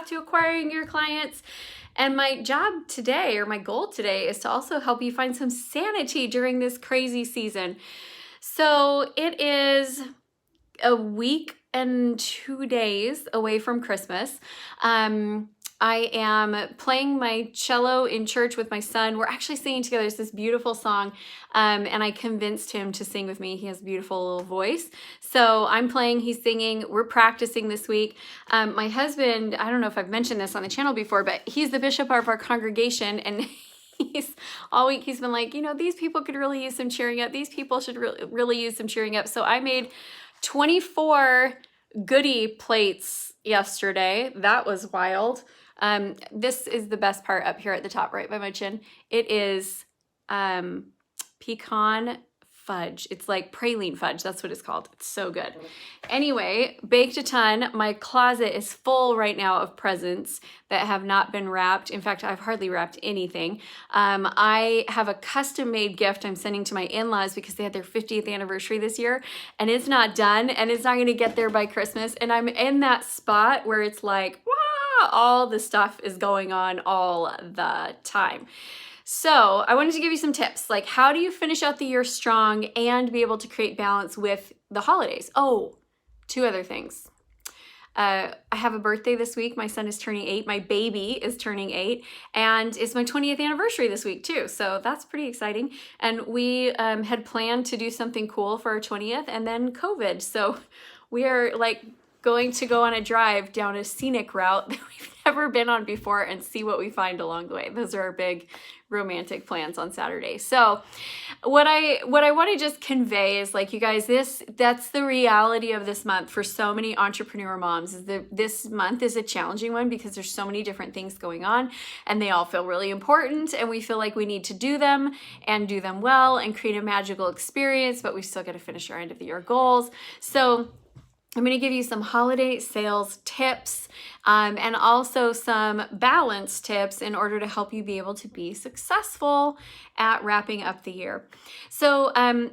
to acquiring your clients. And my job today, or my goal today, is to also help you find some sanity during this crazy season. So it is a week and 2 days away from Christmas. I am playing my cello in church with my son. We're actually singing together. It's this beautiful song, and I convinced him to sing with me. He has a beautiful little voice. So I'm playing, he's singing. We're practicing this week. My husband, I don't know if I've mentioned this on the channel before, but he's the bishop of our congregation, and he's all week he's been like, these people could really use some cheering up. These people should really use some cheering up. So I made 24 goodie plates yesterday. That was wild. This is the best part up here at the top right by my chin. It is pecan fudge. It's like praline fudge. That's what it's called. It's so good. Anyway, baked a ton. My closet is full right now of presents that have not been wrapped. In fact, I've hardly wrapped anything. I have a custom made gift I'm sending to my in-laws because they had their 50th anniversary this year, and it's not done, and it's not going to get there by Christmas. And I'm in that spot where it's like, wow, all the stuff is going on all the time. So I wanted to give you some tips, like how do you finish out the year strong and be able to create balance with the holidays? Oh, 2 other things. I have a birthday this week. My son is turning 8. My baby is turning 8. And it's my 20th anniversary this week too. So that's pretty exciting. And we had planned to do something cool for our 20th, and then COVID. So we are like going to go on a drive down a scenic route that we've never been on before and see what we find along the way. Those are our big romantic plans on Saturday. So what I want to just convey is, like, you guys, that's the reality of this month for so many entrepreneur moms, is that this month is a challenging one because there's so many different things going on, and they all feel really important, and we feel like we need to do them and do them well and create a magical experience, but we still got to finish our end of the year goals. So I'm going to give you some holiday sales tips and also some balance tips in order to help you be able to be successful at wrapping up the year. So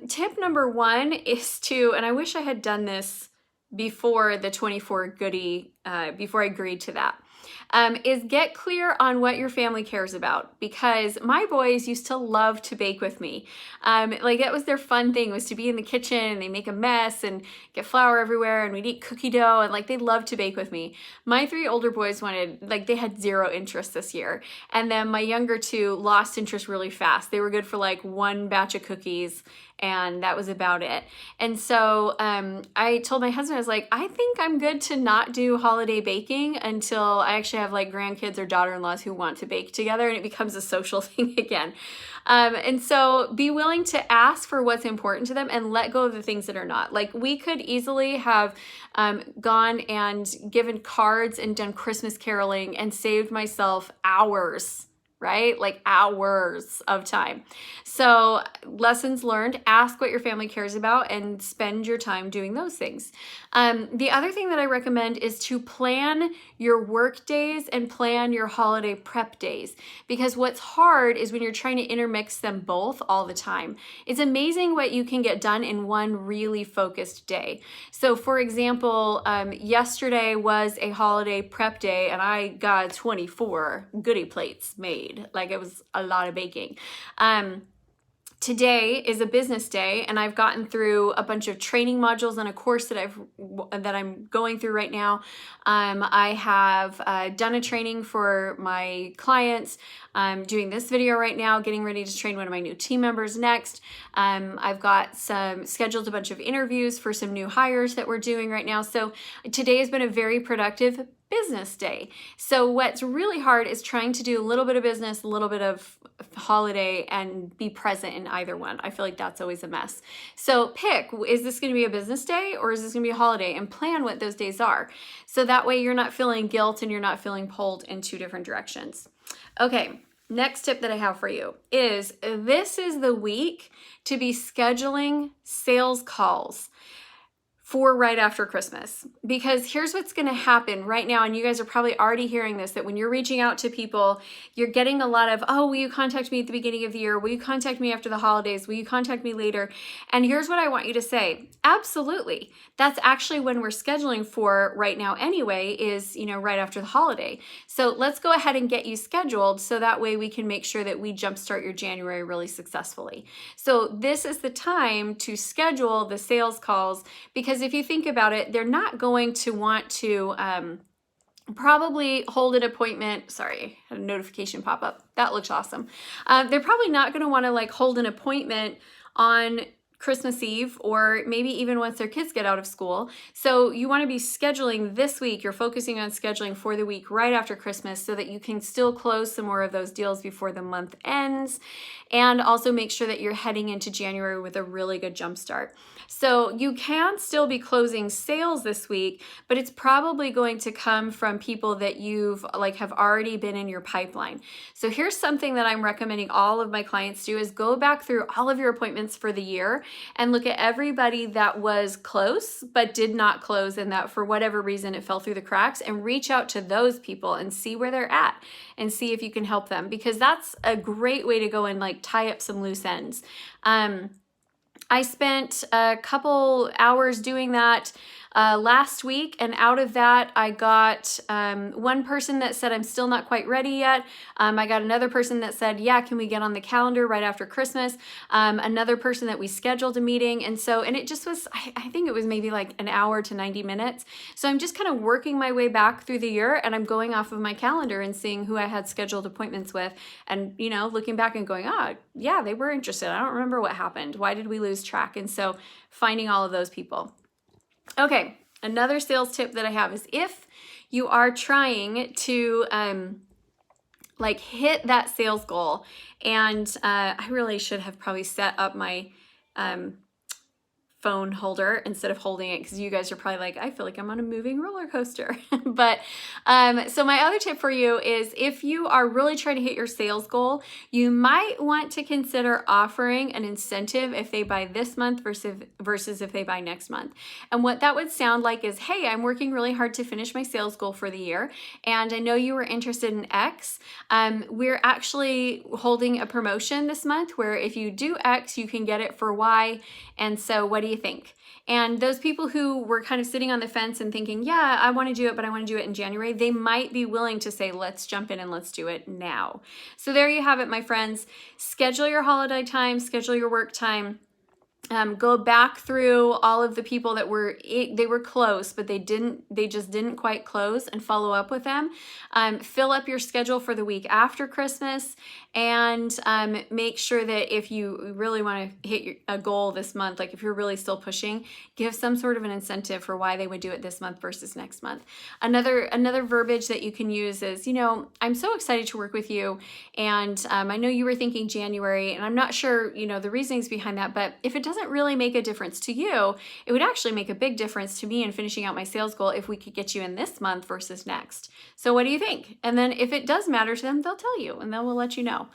tip number 1 is to, and I wish I had done this before the 24 goodie, before I agreed to that, is get clear on what your family cares about, because my boys used to love to bake with me. Like, that was their fun thing, was to be in the kitchen and they make a mess and get flour everywhere, and we'd eat cookie dough, and like, they loved to bake with me. My 3 older boys they had 0 interest this year. And then my younger 2 lost interest really fast. They were good for like 1 batch of cookies, and that was about it. And so I told my husband, I was like, I think I'm good to not do holiday baking until I actually have like grandkids or daughter-in-laws who want to bake together, and it becomes a social thing again. And so be willing to ask for what's important to them and let go of the things that are not. Like, we could easily have gone and given cards and done Christmas caroling and saved myself hours, right? Like hours of time. So lessons learned, ask what your family cares about and spend your time doing those things. The other thing that I recommend is to plan your work days and plan your holiday prep days, because what's hard is when you're trying to intermix them both all the time. It's amazing what you can get done in one really focused day. So for example, yesterday was a holiday prep day, and I got 24 goodie plates made. Like, it was a lot of baking. Today is a business day, and I've gotten through a bunch of training modules on a course that I'm going through right now. I have done a training for my clients. I'm doing this video right now, getting ready to train one of my new team members next. I've got scheduled a bunch of interviews for some new hires that we're doing right now. So today has been a very productive business day. So what's really hard is trying to do a little bit of business, a little bit of holiday, and be present in either one. I feel like that's always a mess. So pick, is this going to be a business day or is this going to be a holiday, and plan what those days are. So that way you're not feeling guilt and you're not feeling pulled in 2 different directions. Okay. Next tip that I have for you is, this is the week to be scheduling sales calls. for right after Christmas. Because here's what's going to happen right now, and you guys are probably already hearing this, that when you're reaching out to people, you're getting a lot of, oh, will you contact me at the beginning of the year? Will you contact me after the holidays? Will you contact me later? And here's what I want you to say. Absolutely. That's actually when we're scheduling for right now anyway, is, right after the holiday. So let's go ahead and get you scheduled so that way we can make sure that we jumpstart your January really successfully. So this is the time to schedule the sales calls, because if you think about it, they're not going to want to probably hold an appointment. Sorry, I had a notification pop up. That looks awesome. They're probably not going to want to hold an appointment on Christmas Eve, or maybe even once their kids get out of school. So you want to be scheduling this week. You're focusing on scheduling for the week right after Christmas so that you can still close some more of those deals before the month ends, and also make sure that you're heading into January with a really good jump start. So you can still be closing sales this week, but it's probably going to come from people that you've have already been in your pipeline. So here's something that I'm recommending all of my clients do, is go back through all of your appointments for the year and look at everybody that was close but did not close, and that for whatever reason it fell through the cracks, and reach out to those people and see where they're at and see if you can help them, because that's a great way to go and tie up some loose ends. I spent a couple hours doing that last week, and out of that I got one person that said, I'm still not quite ready yet. I got another person that said, yeah, can we get on the calendar right after Christmas? Another person that we scheduled a meeting, and it just was, I think it was maybe an hour to 90 minutes. So I'm just kind of working my way back through the year, and I'm going off of my calendar and seeing who I had scheduled appointments with, and looking back and going, yeah, they were interested. I don't remember what happened. Why did we lose track? And so finding all of those people. Okay, another sales tip that I have is, if you are trying to hit that sales goal, and I really should have probably set up my phone holder instead of holding it, because you guys are probably I feel like I'm on a moving roller coaster. But so my other tip for you is, if you are really trying to hit your sales goal, you might want to consider offering an incentive if they buy this month versus if they buy next month. And what that would sound like is, hey, I'm working really hard to finish my sales goal for the year, and I know you were interested in X. We're actually holding a promotion this month where if you do X, you can get it for Y. And so what do you think? And those people who were kind of sitting on the fence and thinking, yeah, I want to do it, but I want to do it in January, they might be willing to say, let's jump in and let's do it now. So there you have it, my friends. Schedule your holiday time, schedule your work time. Go back through all of the people that they were close, but they just didn't quite close, and follow up with them. Fill up your schedule for the week after Christmas, and make sure that if you really want to hit a goal this month, if you're really still pushing, give some sort of an incentive for why they would do it this month versus next month. Another verbiage that you can use is, I'm so excited to work with you, and I know you were thinking January, and I'm not sure, the reasonings behind that, but if it doesn't really make a difference to you, it would actually make a big difference to me in finishing out my sales goal if we could get you in this month versus next. So what do you think? And then if it does matter to them, they'll tell you, and then we'll let you know.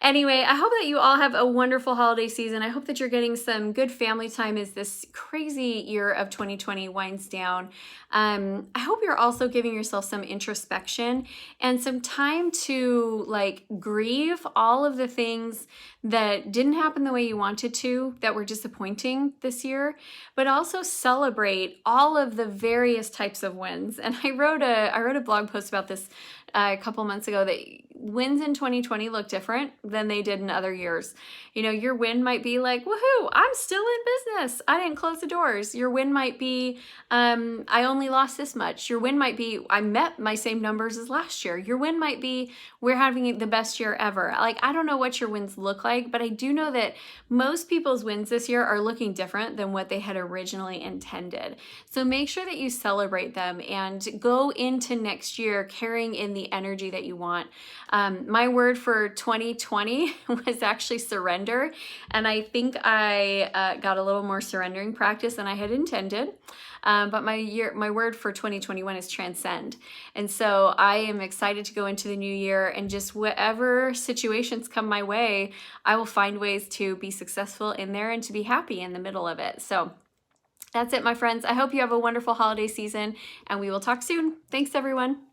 Anyway, I hope that you all have a wonderful holiday season. I hope that you're getting some good family time as this crazy year of 2020 winds down. I hope you're also giving yourself some introspection and some time to grieve all of the things that didn't happen the way you wanted to, that were disappointing this year, but also celebrate all of the various types of wins. And I wrote a blog post about this a couple months ago, that wins in 2020 look different than they did in other years. Your win might be woohoo, I'm still in business, I didn't close the doors. Your win might be, I only lost this much. Your win might be, I met my same numbers as last year. Your win might be, we're having the best year ever. I don't know what your wins look like, but I do know that most people's wins this year are looking different than what they had originally intended. So make sure that you celebrate them and go into next year carrying in the energy that you want. My word for 2020 was actually surrender, and I think I got a little more surrendering practice than I had intended. But my word for 2021 is transcend. And so I am excited to go into the new year, and just whatever situations come my way, I will find ways to be successful in there and to be happy in the middle of it. So That's it, my friends. I hope you have a wonderful holiday season, and we will talk soon. Thanks, everyone.